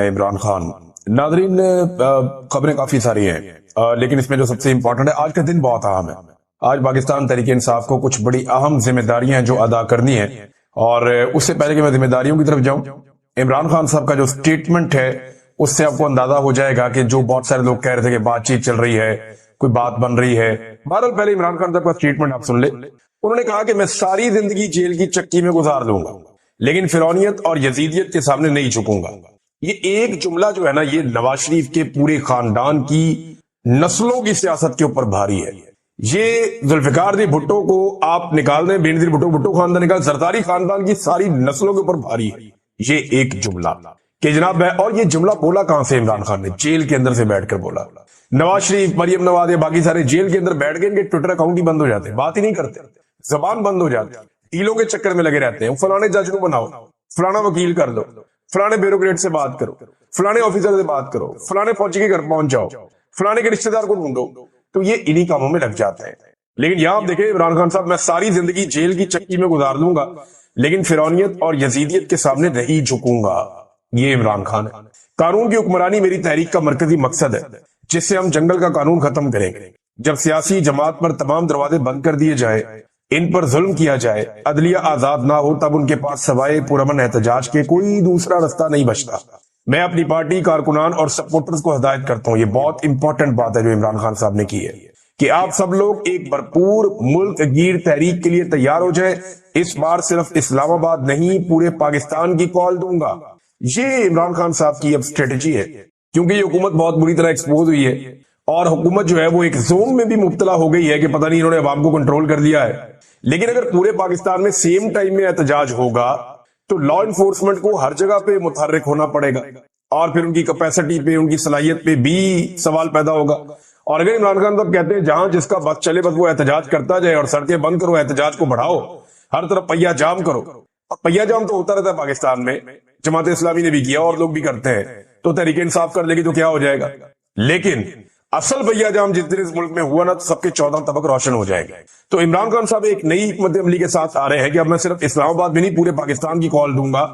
عمران خان ناظرین خبریں کافی ساری ہیں لیکن اس میں جو سب سے امپورٹنٹ ہے آج کا دن بہت اہم ہے. آج پاکستان تحریک انصاف کو کچھ بڑی اہم ذمہ داریاں جو ادا کرنی ہیں, اور اس سے پہلے کہ میں ذمہ داریوں کی طرف جاؤں, عمران خان صاحب کا جو سٹیٹمنٹ ہے اس سے آپ کو اندازہ ہو جائے گا کہ جو بہت سارے لوگ کہہ رہے تھے کہ بات چیت چل رہی ہے, کوئی بات بن رہی ہے. بہرحال پہلے عمران خان صاحب کا سٹیٹمنٹ آپ سن لیں. انہوں نے کہا کہ میں ساری زندگی جیل کی چکی میں گزار دوں گا لیکن فرعونیت اور یزیدیت کے سامنے نہیں جھکوں گا. یہ ایک جملہ جو ہے نا, یہ نواز شریف کے پورے خاندان کی نسلوں کی سیاست کے اوپر بھاری ہے. یہ ذوالفقار دی بھٹو کو آپ نکال دیں, بینظیر بھٹو, بھٹو خاندان نکال, زرداری خاندان کی ساری نسلوں کے اوپر بھاری ہے یہ ایک جملہ کہ جناب ہے. اور یہ جملہ بولا کہاں سے عمران خان نے؟ جیل کے اندر سے بیٹھ کر بولا. نواز شریف, مریم نواز, باقی سارے جیل کے اندر بیٹھ گئے, ان کے ٹویٹر اکاؤنٹ ہی بند ہو جاتے, بات ہی نہیں کرتے, زبان بند ہو جاتی, ڈیلوں کے چکر میں لگے رہتے ہیں. فلانے جج کو بناؤ, فلانا وکیل کر دو, فلانے بیوروکریٹ سے بات کرو, فلانے آفیسر سے بات کرو, فلانے فوجی کے گھر پہنچ جاؤ, فلانے کے رشتہ دار کو ڈھونڈو. تو یہ انہی کاموں میں لگ جاتے ہیں. لیکن یہاں آپ دیکھیں عمران خان صاحب, میں ساری زندگی جیل کی چکی میں گزار دوں گا لیکن فرعونیت اور یزیدیت کے سامنے نہیں جھکوں گا. یہ عمران خان ہے. قانون کی حکمرانی میری تحریک کا مرکزی مقصد ہے جس سے ہم جنگل کا قانون ختم کریں گے. جب سیاسی جماعت پر تمام دروازے بند کر دیے جائے, ان پر ظلم کیا جائے, عدلیہ آزاد نہ ہو, تب ان کے پاس سوائے پرامن احتجاج کے کوئی دوسرا راستہ نہیں بچتا. میں اپنی پارٹی, کارکنان اور سپورٹرز کو ہدایت کرتا ہوں, یہ بہت امپورٹنٹ بات ہے جو عمران خان صاحب نے کی ہے, کہ آپ سب لوگ ایک بھرپور ملک گیر تحریک کے لیے تیار ہو جائیں. اس بار صرف اسلام آباد نہیں, پورے پاکستان کی کال دوں گا. یہ عمران خان صاحب کی اب اسٹریٹجی ہے, کیونکہ یہ حکومت بہت بری طرح ایکسپوز ہوئی ہے اور حکومت جو ہے وہ ایک زوم میں بھی مبتلا ہو گئی ہے کہ پتہ نہیں انہوں نے عوام کو کنٹرول کر لیا ہے. لیکن اگر پورے پاکستان میں سیم ٹائم میں احتجاج ہوگا تو لا انفورسمنٹ کو ہر جگہ پہ متحرک ہونا پڑے گا اور پھر ان کی کیپیسٹی پہ, ان کی صلاحیت پہ بھی سوال پیدا ہوگا. اور اگر عمران خان صاحب کہتے ہیں جہاں جس کا بس چلے بس وہ احتجاج کرتا جائے اور سڑکیں بند کرو, احتجاج کو بڑھاؤ, ہر طرف پہیا جام کرو. اور پہیا جام تو ہوتا رہتا ہے پاکستان میں, جماعت اسلامی نے بھی کیا اور لوگ بھی کرتے ہیں, تو تحریک انصاف کر لے گی تو کیا ہو جائے گا. لیکن اصل پہیا جام جس دن اس ملک میں ہوا نا تو سب کے 14 طبق روشن ہو جائے گا. تو عمران خان صاحب ایک نئی حکمت عملی کے ساتھ آ رہے ہیں کہ اب میں صرف اسلام آباد میں نہیں پورے پاکستان کی کال دوں گا.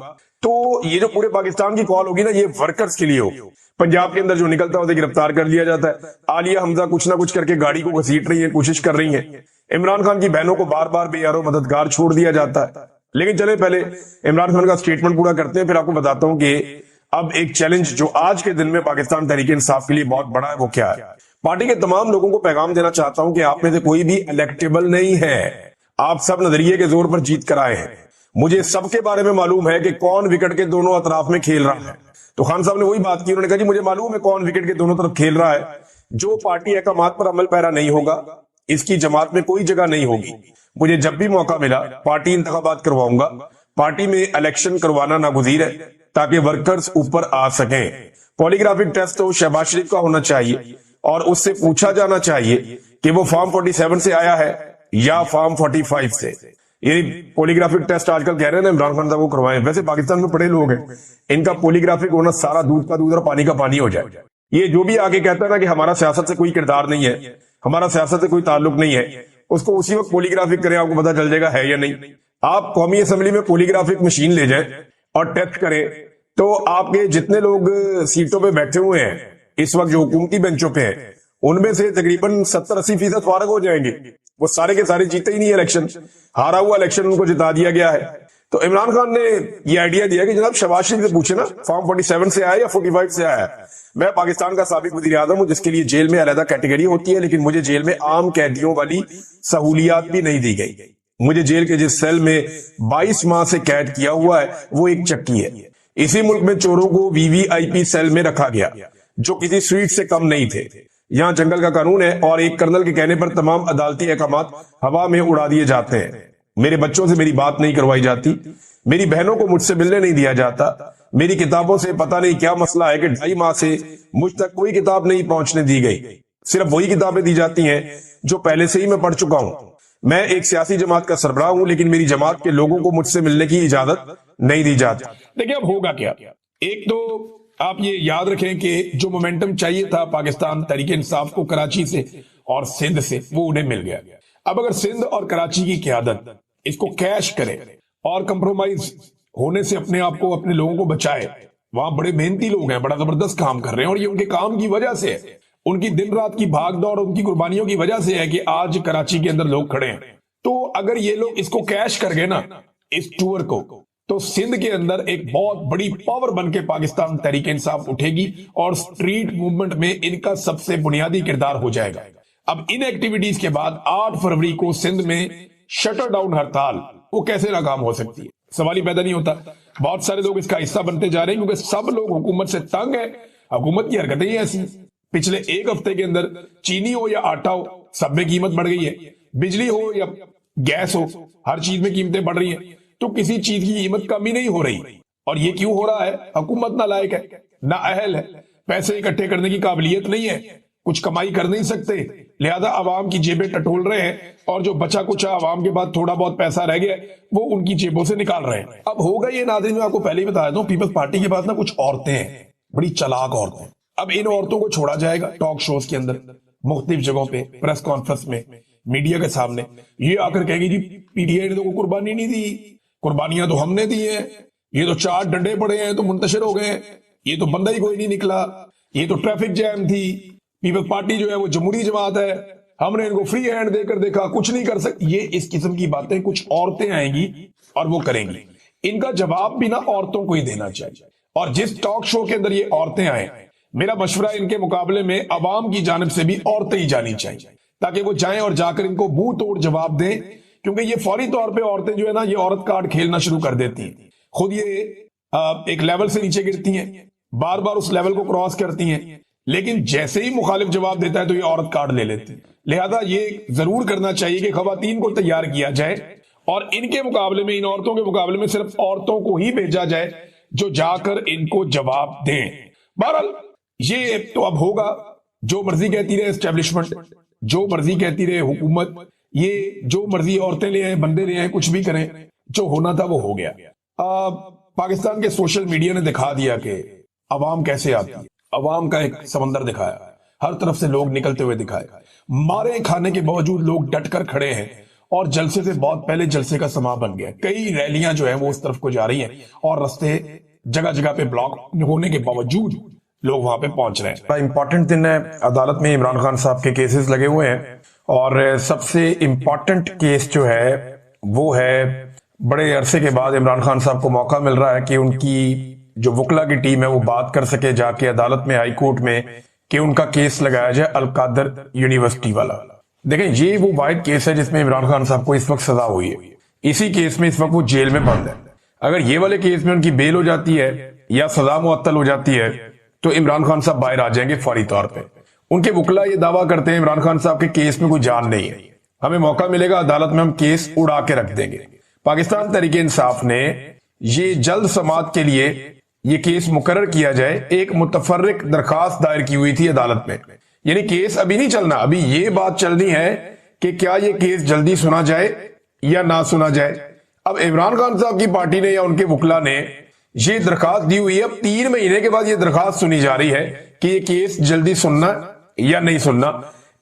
تو یہ جو پورے پاکستان کی کال ہوگی نا, یہ ورکرز کے لیے ہوگی. پنجاب کے اندر جو نکلتا ہے اسے گرفتار کر لیا جاتا ہے. عالیہ حمزہ کچھ نہ کچھ کر کے گاڑی کو گھسیٹ رہی ہیں, کوشش کر رہی ہیں. عمران خان کی بہنوں کو بار بار بے یارو مددگار چھوڑ دیا جاتا ہے. لیکن چلے پہلے عمران خان کا سٹیٹمنٹ پورا کرتے ہیں, پھر آپ کو بتاتا ہوں کہ اب ایک چیلنج جو آج کے دن میں پاکستان تحریک انصاف کے لیے بہت بڑا ہے وہ کیا ہے. پارٹی کے تمام لوگوں کو پیغام دینا چاہتا ہوں کہ آپ میں سے کوئی بھی الیکٹیبل نہیں ہے. آپ سب نظریے کے زور پر جیت کر آئے ہیں. مجھے سب کے بارے میں معلوم ہے کہ کون وکٹ کے دونوں اطراف میں کھیل رہا ہے. تو خان صاحب نے وہی بات کی, انہوں نے کہا جی مجھے معلوم ہے کون وکٹ کے دونوں طرف کھیل رہا ہے. جو پارٹی احکامات پر عمل پیرا نہیں ہوگا اس کی جماعت میں کوئی جگہ نہیں ہوگی. مجھے جب بھی موقع ملا پارٹی انتخابات کرواؤں گا. پارٹی میں الیکشن کروانا ناگزیر ہے تاکہ ورکرز اوپر آ سکیں. پولیگرافک ٹیسٹ تو شہباز شریف کا ہونا چاہیے اور اس سے پوچھا جانا چاہیے کہ وہ فارم 47 سے آیا ہے یا فارم 45 سے. یہ پولیگرافک ٹیسٹ آج کل کہہ رہے ہیں نا عمران خان صاحب کو کروائیں. ویسے پاکستان میں پڑھے لوگ ہیں, ان کا پولیگرافک ہونا سارا دودھ کا دودھ اور پانی کا پانی ہو جائے. یہ جو بھی آگے کہتا ہے نا کہ ہمارا سیاست سے کوئی کردار نہیں ہے, ہمارا سیاست سے کوئی تعلق نہیں ہے, اس کو اسی وقت پولیگرافک کریں, آپ کو پتا چل جائے گا ہے یا نہیں. آپ قومی اسمبلی میں پولیگرافک مشین لے جائیں اور ٹیسٹ کریں تو آپ کے جتنے لوگ سیٹوں پہ بیٹھے ہوئے ہیں اس وقت جو حکومتی بینچوں پہ ہیں ان میں سے تقریباً 70-80% فارغ ہو جائیں گے. وہ سارے کے سارے جیتے ہی نہیں الیکشن, ہارا ہوا الیکشن ان کو جتا دیا گیا ہے. تو عمران خان نے یہ آئیڈیا دیا کہ جناب شہباز شریف سے پوچھے نا فارم 47 سے آیا یا 45 سے آیا. میں پاکستان کا سابق وزیر اعظم ہوں جس کے لیے جیل میں علیحدہ کیٹیگری ہوتی ہے, لیکن مجھے جیل میں عام قیدیوں والی سہولیات بھی نہیں دی گئی. مجھے جیل کے جس سیل میں 22 ماہ سے قید کیا ہوا ہے وہ ایک چکی ہے. اسی ملک میں چوروں کو VVIP سیل میں رکھا گیا جو کسی سویٹ سے کم نہیں تھے. یہاں جنگل کا قانون ہے اور ایک کرنل کے کہنے پر تمام عدالتی احکامات ہوا میں اڑا دیے جاتے ہیں. میرے بچوں سے میری بات نہیں کروائی جاتی, میری بہنوں کو مجھ سے ملنے نہیں دیا جاتا, میری کتابوں سے پتہ نہیں کیا مسئلہ ہے کہ 2.5 ماہ سے مجھ تک کوئی کتاب نہیں پہنچنے دی گئی. صرف وہی کتابیں دی جاتی ہیں جو پہلے سے ہی میں پڑھ چکا ہوں. میں ایک سیاسی جماعت کا سربراہ ہوں لیکن میری جماعت کے لوگوں کو مجھ سے ملنے کی اجازت نہیں دی جاتی. دیکھیں اب ہوگا کیا. ایک تو آپ یہ یاد رکھیں کہ جو مومنٹم چاہیے تھا پاکستان تحریک انصاف کو کراچی سے اور سندھ سے وہ انہیں مل گیا. اب اگر سندھ اور کراچی کی قیادت اس کو کیش کرے اور کمپرومائز ہونے سے اپنے آپ کو اپنے لوگوں کو بچائے, वहां बड़े मेहनती लोग हैं, बड़ा जबरदस्त काम कर रहे हैं, और ये उनके काम की वजह से है, उनकी दिन रात की भाग दौड़, उनकी कुर्बानियों की वजह से है कि आज कराची के अंदर लोग खड़े हैं। तो अगर ये लोग इसको कैश कर गए ना, इस टूर को, तो सिंध के अंदर एक बहुत बड़ी पावर बन के पाकिस्तान तहरीक इंसाफ उठेगी और स्ट्रीट मूवमेंट में इनका सबसे बुनियादी किरदार हो जाएगा। अब इन एक्टिविटीज के बाद 8 फरवरी को सिंध में शटर डाउन हड़ताल, वो कैसे नाकाम हो सकती है, सवाल ही पैदा नहीं होता। बहुत सारे लोग इसका हिस्सा बनते जा रहे हैं क्योंकि सब लोग हुकूमत से तंग है, हुकूमत की हरकतें ही ऐसी। पिछले एक हफ्ते के अंदर चीनी हो या आटा हो, सब में कीमत बढ़ गई है, बिजली हो या गैस हो, हर चीज में कीमतें बढ़ रही हैं, तो किसी चीज की कीमत कमी नहीं हो रही। और ये क्यों हो रहा है? हुकूमत ना लायक है, ना अहल है, पैसे इकट्ठे करने की काबिलियत नहीं है, कुछ कमाई कर नहीं सकते, लिहाजा आवाम की जेबें टटोल रहे हैं, और जो बचा कुचा आवाम के पास थोड़ा बहुत पैसा रह गया वो उनकी जेबों से निकाल रहे हैं। अब होगा ये नाज़रीन, मैं आपको पहले ही बता देता हूं, पीपल्स पार्टी के पास ना कुछ औरतें हैं, बड़ी चालाक औरतें। अब इन औरतों को छोड़ा जाएगा टॉक शोज के अंदर, मुख्तलिफ जगहों पे, प्रेस कॉन्फ्रेंस में, मीडिया के सामने, ये आकर कहेगी जी पीटीआई ने तो कुर्बानी नहीं दी, कुर्बानियां तो हमने दी है, ये तो 4 डंडे पड़े हैं तो मुंतशिर हो गए, ये तो बंदा ही कोई नहीं निकला, ये तो ट्रैफिक जैम थी, पीपल्स पार्टी जो है वो जमहूरी जमात है, हमने इनको फ्री हैंड देकर देखा, कुछ नहीं कर सकते। ये इस किस्म की बातें कुछ औरतें आएंगी और वो करेंगी। इनका जवाब भी ना औरतों को ही देना चाहिए, और जिस टॉक शो के अंदर ये औरतें आए, मेरा मशवरा इनके मुकाबले में अवाम की जानिब से भी औरतें ही जानी चाहिए, ताकि वो जाएं और जाकर इनको मुंह तोड़ जवाब दें, क्योंकि ये फौरी तौर पे औरतें जो है ना, ये औरत कार्ड खेलना शुरू कर देती हैं। खुद ये एक लेवल से नीचे गिरती हैं, बार बार उस लेवल को क्रॉस करती हैं, लेकिन जैसे ही मुखालिफ जवाब देता है तो ये औरत कार्ड ले लेती है। लिहाजा ये जरूर करना चाहिए कि खवातीन को तैयार किया जाए और इनके मुकाबले में, इन औरतों के मुकाबले में सिर्फ औरतों को ही भेजा जाए जो जाकर इनको जवाब दें। बहरहाल ये तो अब होगा, जो मर्जी कहती रहे एस्टेब्लिशमेंट, जो मर्जी कहती रहे हुकूमत, ये जो मर्जी औरतें ले आए, बंदे ले आए, कुछ भी करें, जो होना था वो हो गया। पाकिस्तान के सोशल मीडिया ने दिखा दिया कि अवाम कैसे आती है, अवाम का एक समंदर दिखाया, हर तरफ से लोग निकलते हुए दिखाए, मारे खाने के बावजूद लोग डटकर खड़े हैं, और जलसे से बहुत पहले जलसे का समा बन गया। कई रैलियां जो है वो उस तरफ को जा रही हैं, और रास्ते जगह जगह पे ब्लॉक होने के बावजूद लोग वहां पे पहुंच रहे हैं। बड़ा इंपॉर्टेंट दिन है, अदालत में इमरान खान साहब के केसेस लगे हुए हैं, और सबसे इंपॉर्टेंट केस जो है वो है, बड़े अरसे के बाद इमरान खान साहब को मौका मिल रहा है कि उनकी जो वकला की टीम है वो बात कर सके जाके अदालत में, हाई कोर्ट में, कि उनका केस लगाया जाए अलकादर यूनिवर्सिटी वाला। देखें, ये वो वाहिद केस है जिसमें इमरान खान साहब को इस वक्त सजा हुई है, इसी केस में इस वक्त वो जेल में बंद है। अगर ये वाले केस में उनकी बेल हो जाती है या सजा मुअत्तल हो जाती है तो इमरान खान साहब बाहर आ जाएंगे फौरी तौर पे। उनके वकला ये दावा करते हैं इमरान खान साहब के केस में कोई जान नहीं है, हमें मौका मिलेगा अदालत में, हम केस उड़ा के रख देंगे। पाकिस्तान तहरीक इंसाफ ने ये जल्द समाअत के लिए ये केस मुकर्रर किया जाए, एक मुतफर्रिक दरखास्त दायर की हुई थी अदालत में। यानी केस अभी नहीं चलना, अभी ये बात चलनी है कि क्या ये केस जल्दी सुना जाए या ना सुना जाए। अब इमरान खान साहब की पार्टी ने या उनके वकला ने ये दरखास्त दी हुई है, अब 3 महीने के बाद ये दरखास्त सुनी जा रही है कि ये केस जल्दी सुनना या नहीं सुनना।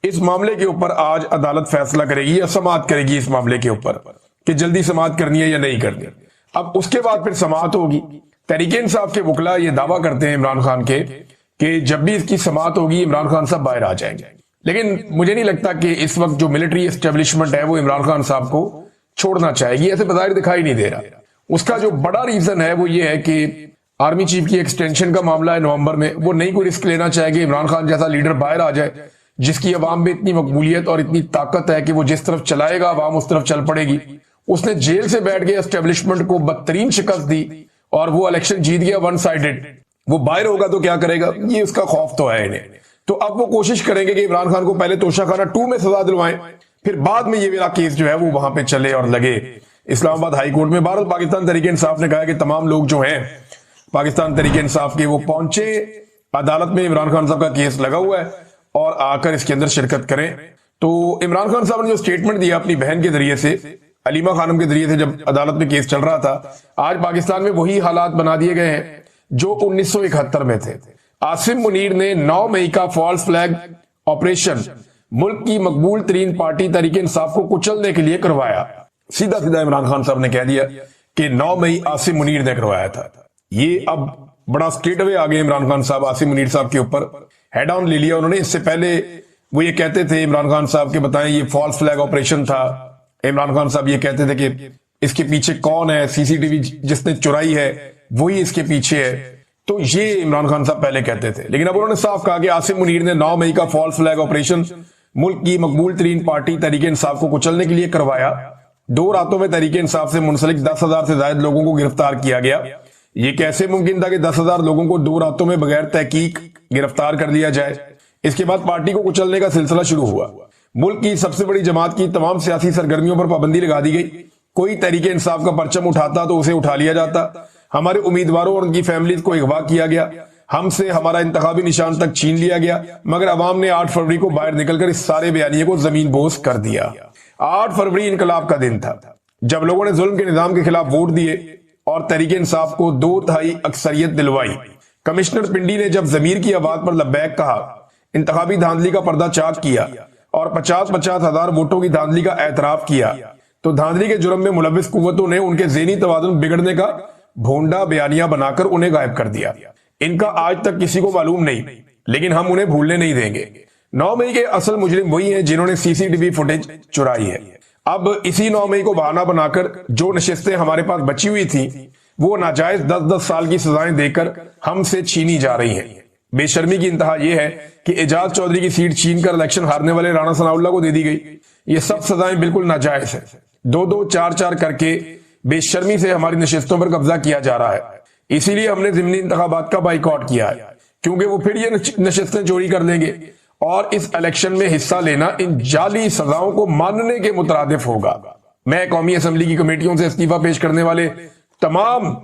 इस मामले के ऊपर आज अदालत फैसला करेगी या समाअत करेगी इस मामले के ऊपर कि जल्दी समाअत करनी है या नहीं करनी। अब उसके बाद फिर समाअत होगी। तहरीक इंसाफ के वकला ये दावा करते हैं इमरान खान के कि जब भी इसकी समाअत होगी इमरान खान साहब बाहर आ जाएंगे, लेकिन मुझे नहीं लगता कि इस वक्त जो मिलिट्री एस्टेब्लिशमेंट है वो इमरान खान साहब को छोड़ना चाहेगी, ऐसे बज़ाहिर दिखाई नहीं दे रहा। उसका जो बड़ा रीजन है वो ये है कि आर्मी चीफ की एक्सटेंशन का मामला है नवंबर में, वो नहीं कोई रिस्क लेना चाहेगी। इमरान खान जैसा लीडर बाहर आ जाए जिसकी अवाम में इतनी मकबूलियत और इतनी ताकत है कि वो जिस तरफ चलाएगा अवाम उस तरफ चल पड़ेगी। उसने जेल से बैठ के एस्टेब्लिशमेंट को बदतरीन शिकस्त दी और वो इलेक्शन जीत गया वन साइडेड। वो बाहर होगा तो क्या करेगा, ये उसका खौफ तो है इन्हें। तो अब वो कोशिश करेंगे कि इमरान खान को पहले तोशाखाना 2 में सजा दिलवाएं, फिर बाद में ये मेरा केस जो है वो वहां पे चले और लगे इस्लामाबाद हाई कोर्ट में। भारत पाकिस्तान तहरीक इंसाफ ने कहा कि तमाम लोग जो हैं पाकिस्तान तहरीक इंसाफ के वो पहुंचे अदालत में, इमरान खान साहब का केस लगा हुआ है और आकर इसके अंदर शिरकत करें। तो इमरान खान साहब ने जो स्टेटमेंट दिया अपनी बहन के जरिए से, अलीमा खानम के जरिए से, जब अदालत में केस चल रहा था, आज पाकिस्तान में वही हालात बना दिए गए हैं जो 1971 में थे। आसिम मुनीर ने 9 मई का फॉल्स फ्लैग ऑपरेशन मुल्क की मकबूल तरीन पार्टी तहरीक इंसाफ को कुचलने के लिए करवाया। सीधा सीधा इमरान खान साहब ने कह दिया कि 9 मई आसिम मुनीर ने करवाया था। ये अब बड़ा स्ट्रेट अवे आ गए इमरान खान साहब आसिम मुनीर साहब के ऊपर, हेड ऑन ले लिया उन्होंने। इससे पहले वो ये कहते थे इमरान खान साहब के, बताएं ये फॉल्स फ्लैग ऑपरेशन था। इमरान खान साहब ये कहते थे कि इसके पीछे कौन है, सीसीटीवी जिसने चुराई है वही इसके पीछे है। तो ये इमरान खान साहब पहले कहते थे, लेकिन अब उन्होंने साफ कहा कि आसिम मुनीर ने 9 मई का फॉल्स फ्लैग ऑपरेशन मुल्क की मकबूल तरीन पार्टी तहरीक इंसाफ को कुचलने के लिए करवाया। 2 रातों में तहरीक इंसाफ से मुंसलिक 10,000 से ज्यादा लोगों को गिरफ्तार किया गया। ये कैसे मुमकिन था कि 10,000 लोगों को 2 रातों में बगैर तहकीक गिरफ्तार कर लिया जाए? इसके बाद पार्टी को कुचलने का सिलसिला शुरू हुआ। मुल्क की सबसे बड़ी जमात की तमाम सियासी सरगर्मियों पर पाबंदी लगा दी गई। कोई तहरीक इंसाफ का परचम उठाता तो उसे उठा लिया जाता। हमारे उम्मीदवारों और उनकी फैमिलीज को अगवा किया गया। हमसे हमारा इंतखाबी निशान तक छीन लिया गया। मगर अवाम ने 8 फरवरी को बाहर निकलकर इस सारे बयानिए को जमीन बोस कर दिया। 8 फरवरी इनकलाब का दिन था, जब लोगों ने जुल्म के निजाम के खिलाफ वोट दिए और तहरीक इंसाफ को 2/3 अक्सरियत दिलवाई। कमिश्नर पिंडी ने जब जमीर की आवाज पर लब्बैक कहा, इंतखाबी धांधली का पर्दा चाक किया और 50-50 हजार वोटों की धांधली का एतराफ किया, तो धांधली के जुर्म में मुलविस कुव्वतों ने उनके ज़हनी तवाज़ुन बिगड़ने का भोंडा बयानिया बनाकर उन्हें गायब कर दिया। इनका आज तक किसी को मालूम नहीं, लेकिन हम उन्हें भूलने नहीं देंगे। 9 मई के असल मुजरिम वही हैं जिन्होंने सीसीटीवी फुटेज चुराई है। अब इसी 9 मई को बहाना बनाकर जो नशिस्तें हमारे पास बची हुई थी वो नाजायज 10-10 साल की सजाएं देकर हमसे छीनी जा रही हैं। बेशर्मी की इंतहा यह है कि एजाज चौधरी की सीट छीन कर इलेक्शन हारने वाले राणा सनाउल्लाह को दे दी गई। ये सब सजाएं बिल्कुल नाजायज है। 2-2, 4-4 करके बेशर्मी से हमारी नशिस्तों पर कब्जा किया जा रहा है। इसीलिए हमने ज़िमनी इंतखाबात का बाइकआउट किया है, क्योंकि वो फिर ये नशिस्तें चोरी कर लेंगे और इस इलेक्शन में हिस्सा लेना इन जाली सजाओं को मानने के मुतरादिफ होगा। मैं कौमी असम्बली की कमेटियों से इस्तीफा पेश करने वाले तमाम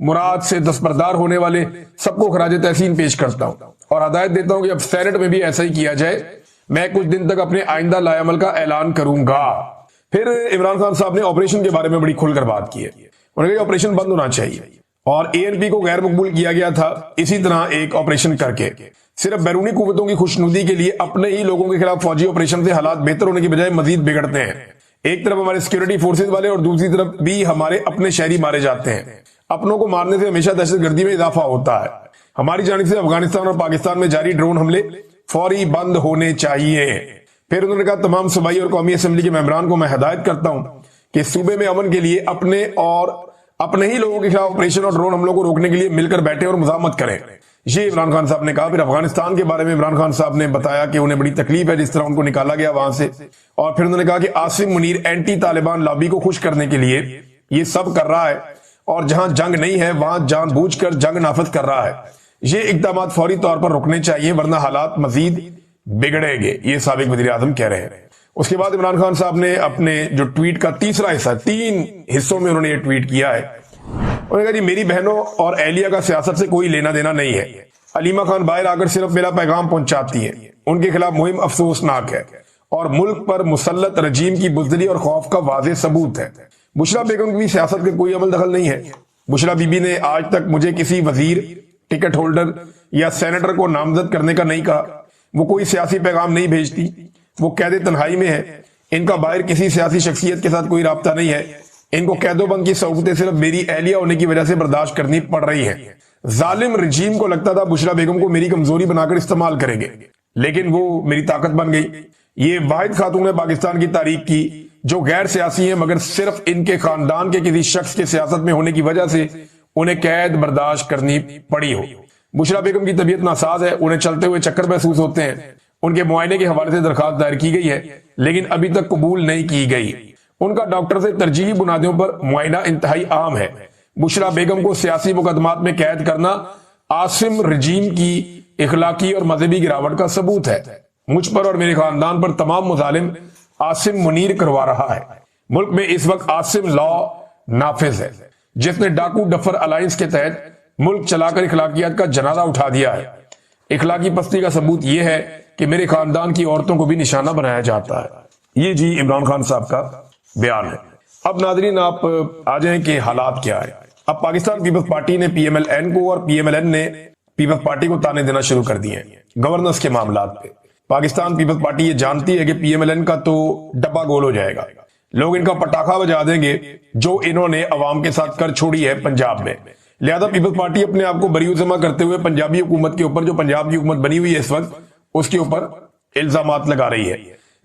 मुराद से दस्तबरदार होने वाले सबको खराज तहसीन पेश करता हूं और हदायत देता हूं कि अब सेनेट में भी ऐसा ही किया जाए। मैं कुछ दिन तक अपने आइंदा लायामल का ऐलान करूंगा। फिर इमरान खान साहब ने ऑपरेशन के बारे में बड़ी खुलकर बात की है। उन्होंने कहा ऑपरेशन बंद होना चाहिए और एएनपी को गैर मकबूल किया गया था इसी तरह एक ऑपरेशन करके सिर्फ बैरूनी कुव्वतों की खुशनुदी के लिए अपने ही लोगों के खिलाफ फौजी ऑपरेशन से हालात बेहतर होने की बजाय मजीद बिगड़ते हैं। एक तरफ हमारे सिक्योरिटी फोर्सेज वाले और दूसरी तरफ भी हमारे अपने शहरी मारे जाते हैं। अपनों को मारने से हमेशा दहशतगर्दी में इजाफा होता है। हमारी जानिब से अफगानिस्तान और पाकिस्तान में जारी ड्रोन हमले फौरी बंद होने चाहिए। फिर उन्होंने कहा तमाम सूबाई और कौमी असम्बली के मेंबरान को मैं हिदायत करता हूं कि सूबे में अमन के लिए अपने और अपने ही लोगों के खिलाफ ऑपरेशन और ड्रोन हमलों को रोकने के लिए मिलकर बैठे और मुजामत करें। ये इमरान खान साहब ने कहा। फिर अफगानिस्तान के बारे में इमरान खान साहब ने बताया कि उन्हें बड़ी तकलीफ है जिस तरह उनको निकाला गया वहां से, और फिर उन्होंने कहा कि आसिम मुनीर एंटी तालिबान लॉबी को खुश करने के लिए ये सब कर रहा है और जहां जंग नहीं है वहां जानबूझकर जंग नाफिज कर रहा है। ये इकदाम फौरी तौर पर रुकने चाहिए वरना हालात मजीद बिगड़ेंगे, ये साबिक वज़ीर आज़म कह रहे हैं। उसके बाद इमरान खान साहब ने अपने जो ट्वीट का तीसरा हिस्सा, 3 हिस्सों में उन्होंने ये ट्वीट किया है। उन्होंने कहा जी मेरी बहनों और एहलिया का सियासत से कोई लेना देना नहीं है। अलीमा खान बाहर आकर सिर्फ मेरा पैगाम पहुंचाती है। उनके खिलाफ मुहिम अफसोसनाक है और मुल्क पर मुसल्लत रजीम की बुज़दिली और खौफ का वाज़ेह सबूत है। बुशरा बेगम की सियासत का कोई अमल दखल नहीं है। बुशरा बीबी ने आज तक मुझे किसी वजीर, टिकट होल्डर या सेनेटर को नामजद करने का नहीं कहा। वो कोई सियासी पैगाम नहीं भेजती। वो कैद तन्हाई में है। इनका बाहर किसी सियासी शख्सियत के साथ कोई राब्ता नहीं है। इनको कैदोबंद की सऊबतें सिर्फ मेरी एहलिया होने की वजह से बर्दाश्त करनी पड़ रही है। जालिम रजीम को लगता था बुशरा बेगम को मेरी कमजोरी बनाकर इस्तेमाल करेंगे, लेकिन वो मेरी ताकत बन गई। ये वाहिद खातून है पाकिस्तान की तारीख की जो गैर सियासी है, मगर सिर्फ इनके खानदान के किसी शख्स के सियासत में होने की वजह से उन्हें कैद बर्दाश्त करनी पड़ी हो। बुशरा बेगम की तबीयत नासाज है। उन्हें चलते हुए चक्कर महसूस होते हैं। उनके मुआयने के हवाले से दरखास्त दायर की गई है, लेकिन अभी तक कबूल नहीं की गई। उनका डॉक्टर से तरजीही बुनियादों पर मुआयना इंतहाई आम है। बुशरा बेगम को सियासी मुकदमात में कैद करना आसिम रजीम की इखलाकी और मजहबी गिरावट का सबूत है। मुझ पर और मेरे खानदान पर तमाम मुजालिम आसिम मुनीर करवा रहा है। मुल्क में इस वक्त आसिम लॉ नाफिज है, जिसने डाकू डफर अलायंस के तहत मुल्क चलाकर इखलाकियात का जनाजा उठा दिया है। इखलाकी पस्ती का सबूत यह है कि मेरे खानदान की औरतों को भी निशाना बनाया जाता है। ये जी इमरान खान साहब का बयान है। अब नाजरीन आप आ जाएं कि हालात क्या है। अब पाकिस्तान पीपल्स पार्टी ने पीएमएलएन को और पीएमएलएन ने पीपल्स पार्टी को ताने देना शुरू कर दिए हैं गवर्नेंस के मामलात पे। पाकिस्तान पीपल्स पार्टी ये जानती है कि पीएमएलएन का तो डब्बा गोल हो जाएगा। लोग इनका पटाखा बजा देंगे जो इन्होंने अवाम के साथ कर छोड़ी है पंजाब में, لہذا پیپلز پارٹی اپنے آپ کو بری جمع کرتے ہوئے پنجابی حکومت کے اوپر، جو پنجاب کی حکومت بنی ہوئی ہے اس وقت، اس کے اوپر الزامات لگا رہی ہے،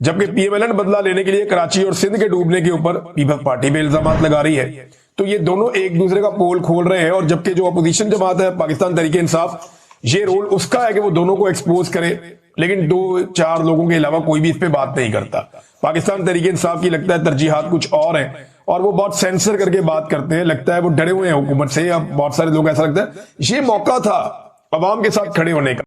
جبکہ پی ایم ایل این بدلہ لینے کے لیے کراچی اور سندھ کے ڈوبنے کے اوپر پیپلز پارٹی پہ الزامات لگا رہی ہے۔ تو یہ دونوں ایک دوسرے کا پول کھول رہے ہیں، اور جبکہ جو اپوزیشن جماعت ہے پاکستان تحریک انصاف، یہ رول اس کا ہے کہ وہ دونوں کو ایکسپوز کرے، لیکن 2-4 لوگوں کے علاوہ کوئی بھی اس پہ بات نہیں کرتا۔ پاکستان تحریک انصاف کی لگتا ہے ترجیحات کچھ اور ہیں، اور وہ بہت سینسر کر کے بات کرتے ہیں، لگتا ہے وہ ڈرے ہوئے ہیں حکومت سے، یا بہت سارے لوگ ایسا لگتا ہے یہ موقع تھا عوام کے ساتھ کھڑے ہونے کا۔